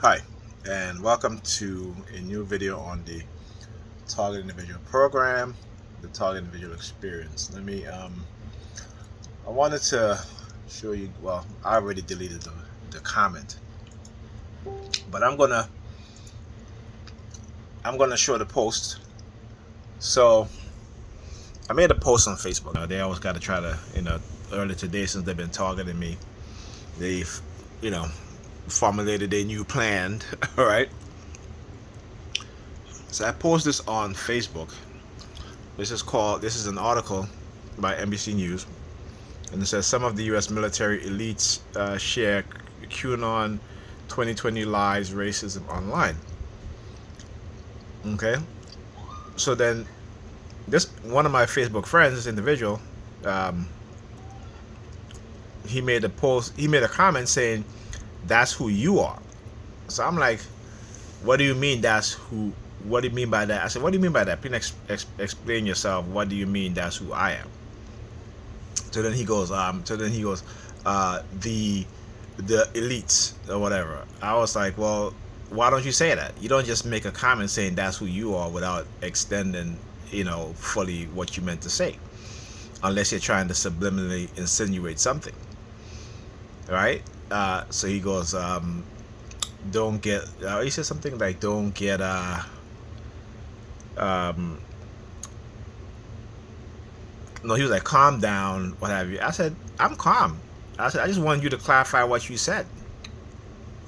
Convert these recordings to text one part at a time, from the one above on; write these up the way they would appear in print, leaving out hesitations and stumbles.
Hi, and welcome to a new video on the Target Individual Program, the Target Individual Experience. I wanted to show you, well, I already deleted the comment, but I'm gonna show the post. So I made a post on Facebook. They always got to try to, early today since they've been targeting me, they've, you know, formulated a new plan, all right? So I post this on Facebook. This is an article by NBC News, and it says some of the U.S. military elites share QAnon 2020 lies racism online. Okay, so then this one of my Facebook friends, this individual, um, he made a post, he made a comment saying, "That's who you are." So I'm like, "What do you mean? That's who? What do you mean by that?" I said, "What do you mean by that? Please explain yourself. What do you mean? That's who I am?" The elites or whatever. I was like, well, why don't you say that? You don't just make a comment saying that's who you are without extending, fully what you meant to say, unless you're trying to subliminally insinuate something, right? So he goes, don't get. He said something like, don't get. Um, no, he was like, calm down, what have you. I said, I'm calm. I said, I just want you to clarify what you said.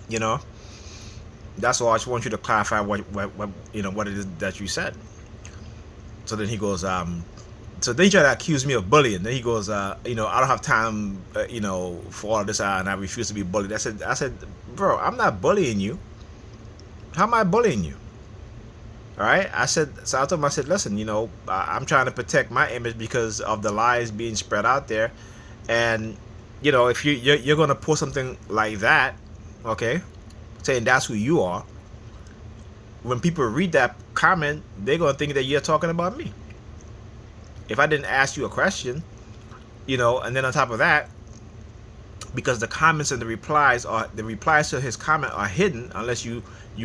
You know, that's all. I just want you to clarify what it is that you said. So then he goes, so then he tried to accuse me of bullying. Then he goes, I don't have time, for all this, and I refuse to be bullied. I said, bro, I'm not bullying you. How am I bullying you? All right. So I told him, I said, listen, I'm trying to protect my image because of the lies being spread out there, and if you're gonna post something like that, okay, saying that's who you are, when people read that comment, they're gonna think that you're talking about me. If I didn't ask you a question, and then on top of that, because the comments and the replies to his comment are hidden unless you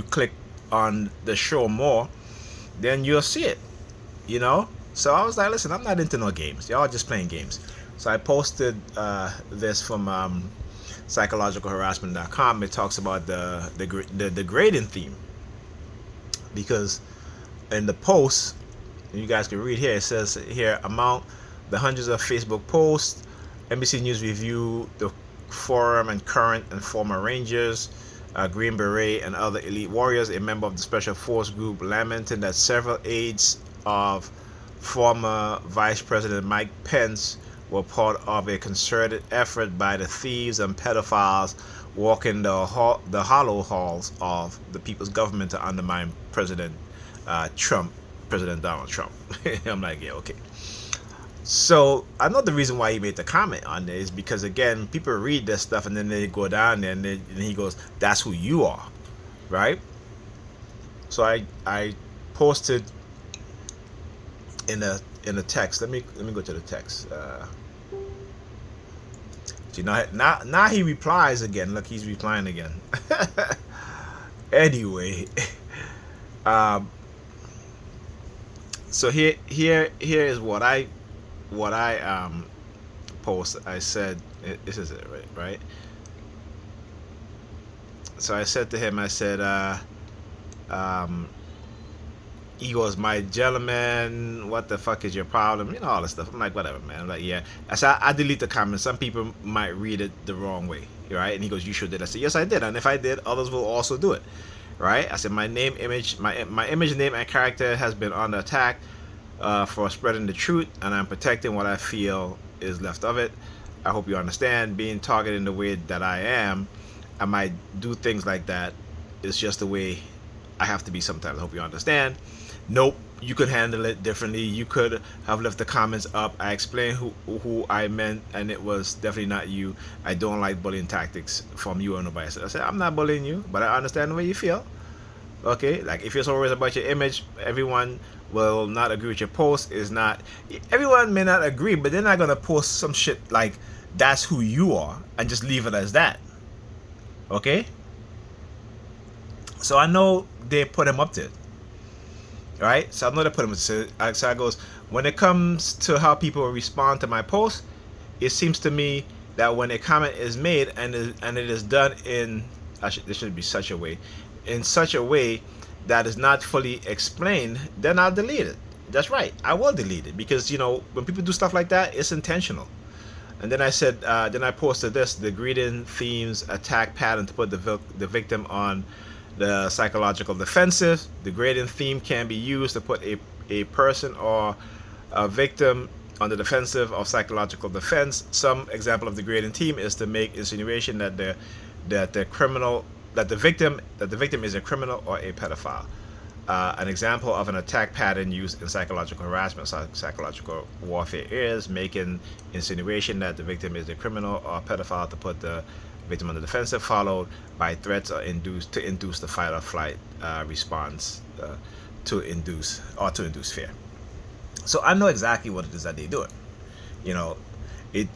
click on the show more, then you'll see it. So I was like, listen, I'm not into no games. Y'all just playing games. So I posted this from psychologicalharassment.com. It talks about the grading theme, because in the post, you guys can read here, it says here, among the hundreds of Facebook posts, NBC News review the forum and current and former Rangers, Green Beret, and other elite warriors. A member of the Special Force Group lamented that several aides of former Vice President Mike Pence were part of a concerted effort by the thieves and pedophiles walking the hollow halls of the people's government to undermine President Donald Trump. I'm like, yeah, okay. So I know the reason why he made the comment on this is because, again, people read this stuff and then they go down there and he goes, "That's who you are," right? So I posted in a text. Let me go to the text. Now he replies again. Look, he's replying again. Anyway, um, so here is what I post. I said, this is it, right? So I said to him, I said, he goes, "My gentleman, what the fuck is your problem?" All this stuff. I'm like, whatever, man. I'm like, yeah. I said, I delete the comments. Some people might read it the wrong way, right? And he goes, "You sure did?" I said, "Yes, I did. And if I did, others will also do it." Right? I said, my image, name, and character has been under attack for spreading the truth, and I'm protecting what I feel is left of it. I hope you understand. Being targeted in the way that I am, I might do things like that. It's just the way I have to be sometimes. I hope you understand. Nope, you could handle it differently. You could have left the comments up. I explained who I meant, and it was definitely not you. I don't like bullying tactics from you or nobody. I said, I'm not bullying you, but I understand the way you feel. Okay, like if you're so worried about your image, everyone will not agree with your post. Everyone may not agree, but they're not gonna post some shit like "that's who you are" and just leave it as that. Okay, So I know they put him up there, right? So I know they put him. So I goes, when it comes to how people respond to my post, it seems to me that when a comment is made and it is done in, there should be such a way, in such a way that is not fully explained, then I'll delete it. That's right, I will delete it, because when people do stuff like that, it's intentional. And then I said, then I posted this: the greeting themes attack pattern to put the victim on the psychological defensive. The gradient theme can be used to put a person or a victim on the defensive of psychological defense. Some example of the gradient theme is to make insinuation that the victim is a criminal or a pedophile. An example of an attack pattern used in psychological harassment, psychological warfare, is making insinuation that the victim is a criminal or pedophile to put the victim on the defensive, followed by threats or induce the fight or flight response to induce fear. So I know exactly what it is that they're doing. It.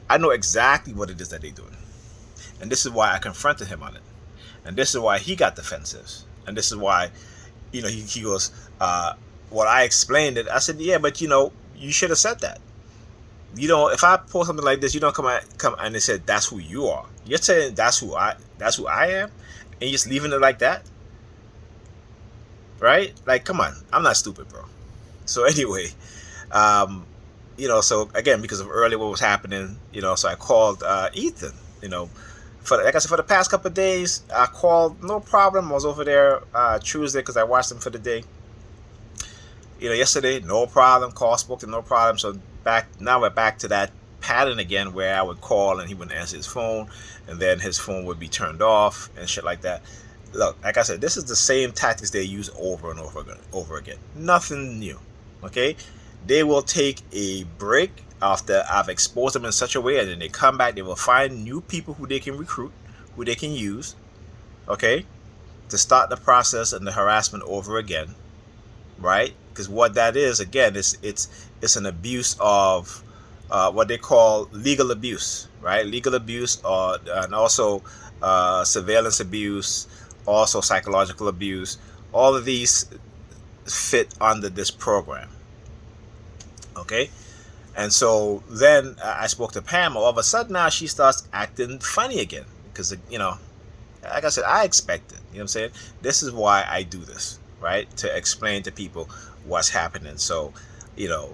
I know exactly what it is that they're doing, and this is why I confronted him on it, and this is why he got defensive, and this is why, he goes, well, I explained it. I said, yeah, but you should have said that. If I post something like this, you don't come and they said that's who you are. You're saying that's who I am, and you're just leaving it like that, right? Like, come on, I'm not stupid, bro. So anyway, so again, because of earlier what was happening, so I called Ethan, like I said, for the past couple of days, I called, no problem. I was over there Tuesday because I watched him for the day. Yesterday, no problem. Call, spoke to him, no problem. So now we're back to that pattern again, where I would call and he wouldn't answer his phone, and then his phone would be turned off and shit like that. Look, like I said, this is the same tactics they use over and over again. Nothing new. Okay, they will take a break after I've exposed them in such a way, and then they come back. They will find new people who they can recruit, who they can use, okay, to start the process and the harassment over again, right? Because what that is, again, it's an abuse of what they call legal abuse, right? Legal abuse, and also surveillance abuse, also psychological abuse. All of these fit under this program, okay? And so then I spoke to Pam. All of a sudden now she starts acting funny again, because like I said, I expect it. You know what I'm saying? This is why I do this, right? To explain to people what's happening. So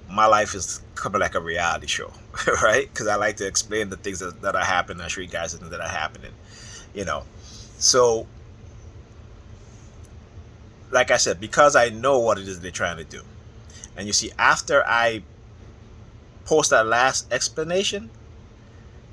my life is kind of like a reality show, right? Because I like to explain the things that are happening. I show you guys the things that are happening, So like I said, because I know what it is they're trying to do. And you see, after I post that last explanation,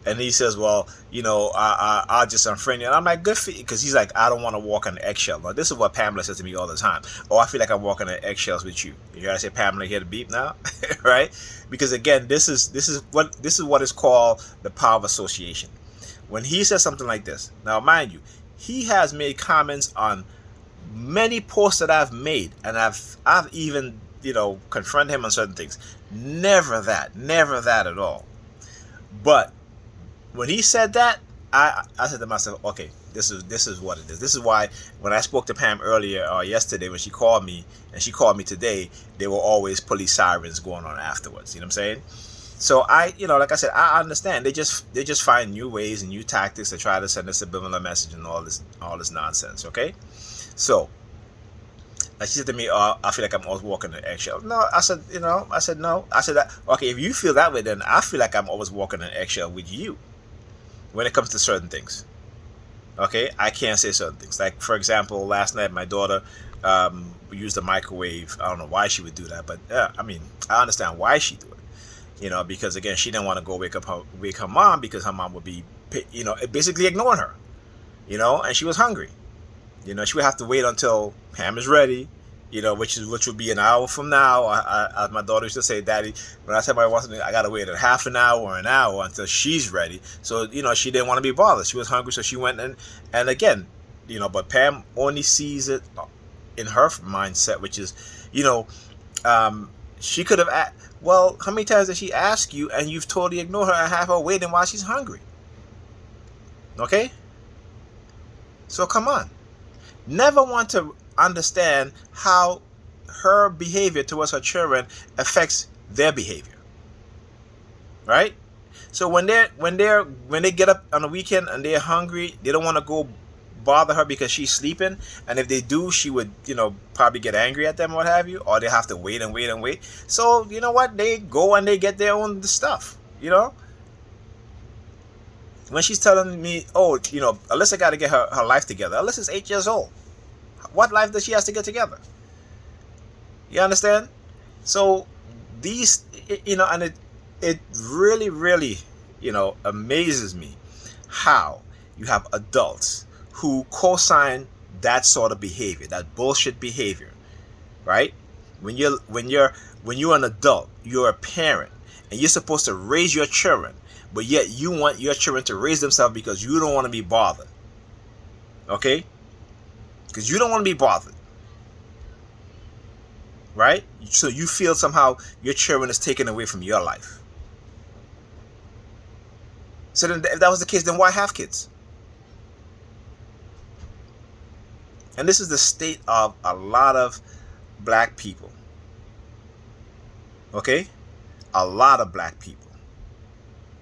and he says, well, I'll just unfriend you. And I'm like, good for you, because he's like, I don't want to walk on the eggshell. Now, this is what Pamela says to me all the time. Oh, I feel like I'm walking on eggshells with you. You gotta say, Pamela, hear the beep now, right? Because again, this is what is called the power of association. When he says something like this, now mind you, he has made comments on many posts that I've made, and I've even confronted him on certain things. Never that at all. But when he said that, I said to myself, okay, this is what it is. This is why when I spoke to Pam earlier or yesterday, when she called me, and she called me today, there were always police sirens going on afterwards. You know what I'm saying? So like I said, I understand. They just find new ways and new tactics to try to send a subliminal message and all this nonsense. Okay, so she said to me, I feel like I'm always walking an eggshell. No, I said no. I said that, okay, if you feel that way, then I feel like I'm always walking an eggshell with you when it comes to certain things. Okay, I can't say certain things. Like, for example, last night my daughter used the microwave. I don't know why she would do that, but I understand why she do it. Because again, she didn't want to go wake her mom, because her mom would be, basically ignoring her. And she was hungry. She would have to wait until Pam is ready, which would be an hour from now. As my daughter used to say, Daddy, when I tell my wife something, I gotta wait a half an hour or an hour until she's ready. So she didn't want to be bothered. She was hungry, so she went and again, but Pam only sees it in her mindset, which is, she could have well, how many times did she ask you and you've totally ignored her and have her waiting while she's hungry? Okay, so come on. never want to understand how her behavior towards her children affects their behavior, right? So when they get up on the weekend and they're hungry, they don't want to go bother her because she's sleeping, and if they do, she would probably get angry at them, what have you, or they have to wait and wait and wait. So you know what, they go and they get their own stuff. When she's telling me, oh, Alyssa got to get her life together. Alyssa's 8 years old. What life does she have to get together? You understand? So these, and it really, really, amazes me how you have adults who co-sign that sort of behavior, that bullshit behavior, right? When you're an adult, you're a parent, and you're supposed to raise your children, but yet you want your children to raise themselves because you don't want to be bothered. Okay? Because you don't want to be bothered. Right? So you feel somehow your children is taken away from your life. So then if that was the case, then why have kids? And this is the state of a lot of black people. Okay? A lot of black people.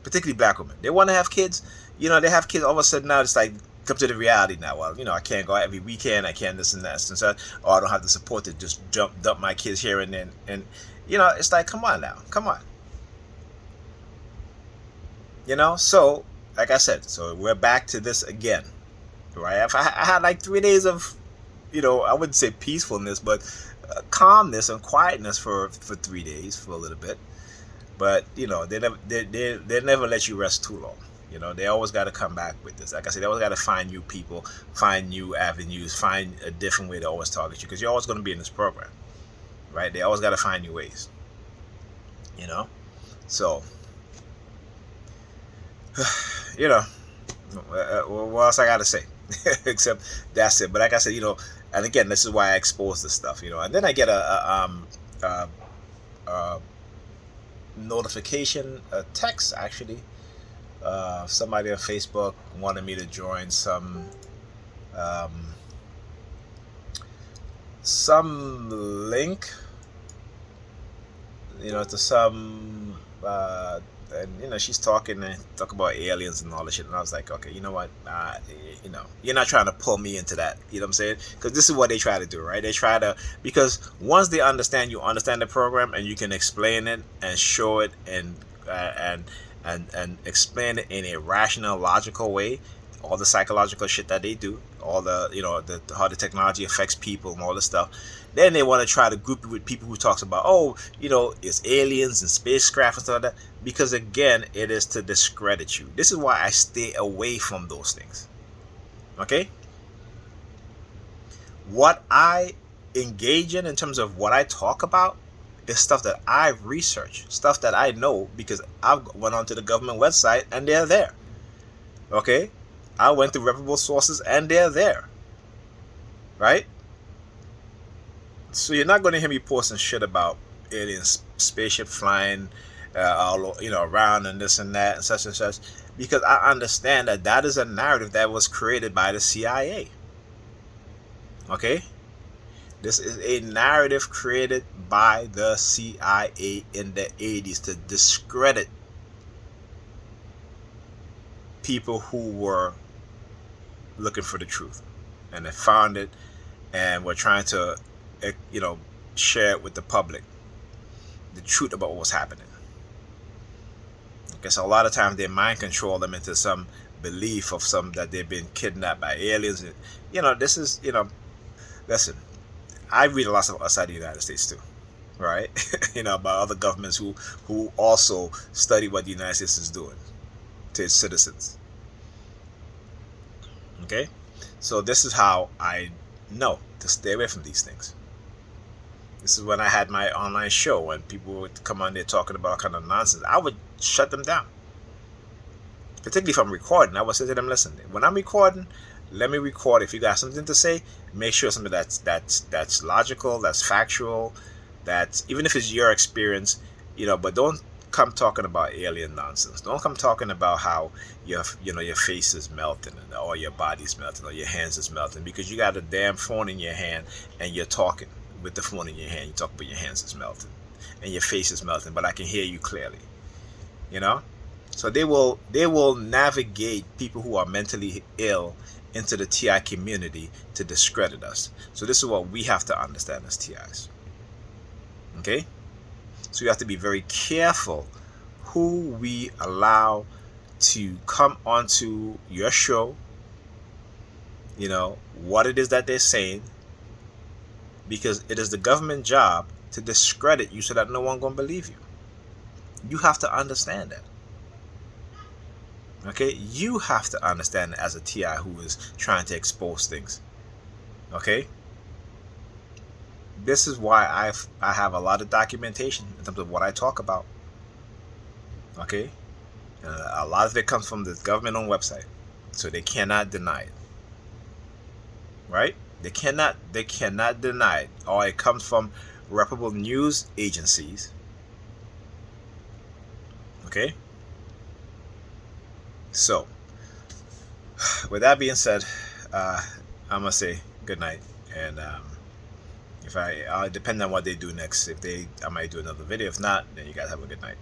Particularly black women. They want to have kids. They have kids. All of a sudden now it's like, come to the reality now. Well, I can't go out every weekend. I can't this and that. And so, or I don't have the support to just dump my kids here and then. And, it's like, come on now. Come on. So, like I said, so we're back to this again. Right? I had like 3 days of, I wouldn't say peacefulness, but calmness and quietness for 3 days, for a little bit. But they never let you rest too long. They always got to come back with this. Like I said, they always got to find new people, find new avenues, find a different way to always target you, because you're always going to be in this program, right? They always got to find new ways. So what else I got to say? Except that's it. But like I said, and again, this is why I expose this stuff, and then I get a notification, a text actually. Somebody on Facebook wanted me to join some link, to some and she's talk about aliens and all this shit, and I was like, okay, you know what, you're not trying to pull me into that, you know what I'm saying? Because this is what they try to do, right? They try to, because once they understand the program, and you can explain it and show it and explain it in a rational, logical way, all the psychological shit that they do, all the how the technology affects people and all this stuff, then they want to try to group it with people who talks about, it's aliens and spacecraft and stuff like that, because again, it is to discredit you. This is why I stay away from those things. Okay? What I engage in terms of what I talk about is stuff that I've researched, stuff that I know because I've went onto the government website and they're there. Okay? I went to reputable sources and they're there. Right? So you're not going to hear me posting shit about aliens, spaceship flying all around and this and that and such, because I understand that is a narrative that was created by the CIA. Okay? This is a narrative created by the CIA in the 80s to discredit people who were looking for the truth, and they found it and were trying to share it with the public, the truth about what was happening. I guess a lot of times they mind control them into some belief of that they've been kidnapped by aliens. This is listen, I read a lot of outside the United States too, right? About other governments who also study what the United States is doing to its citizens. Okay? So this is how I know to stay away from these things. This is when I had my online show, when people would come on there talking about all kind of nonsense. I would shut them down. Particularly if I'm recording, I would say to them, listen, when I'm recording, let me record. If you got something to say, make sure something that's logical, that's factual, that's, even if it's your experience, but don't come talking about alien nonsense. Don't come talking about how your face is melting or your body's melting or your hands is melting because you got a damn phone in your hand and you're talking with the phone in your hand. You talk about your hands is melting and your face is melting, but I can hear you clearly. You know? So they will navigate people who are mentally ill into the TI community to discredit us. So this is what we have to understand as TIs. Okay? So you have to be very careful who we allow to come onto your show, what it is that they're saying, because it is the government job to discredit you so that no one gonna believe you. You have to understand that. Okay? You have to understand as a TI who is trying to expose things. Okay? This is why I have a lot of documentation in terms of what I talk about. Okay? A lot of it comes from the government-owned website, so they cannot deny it. Right? They cannot deny it. Or it comes from reputable news agencies. Okay? So, with that being said, I'm gonna say good night, and if I depend on what they do next. If I might do another video. If not, then you guys have a good night.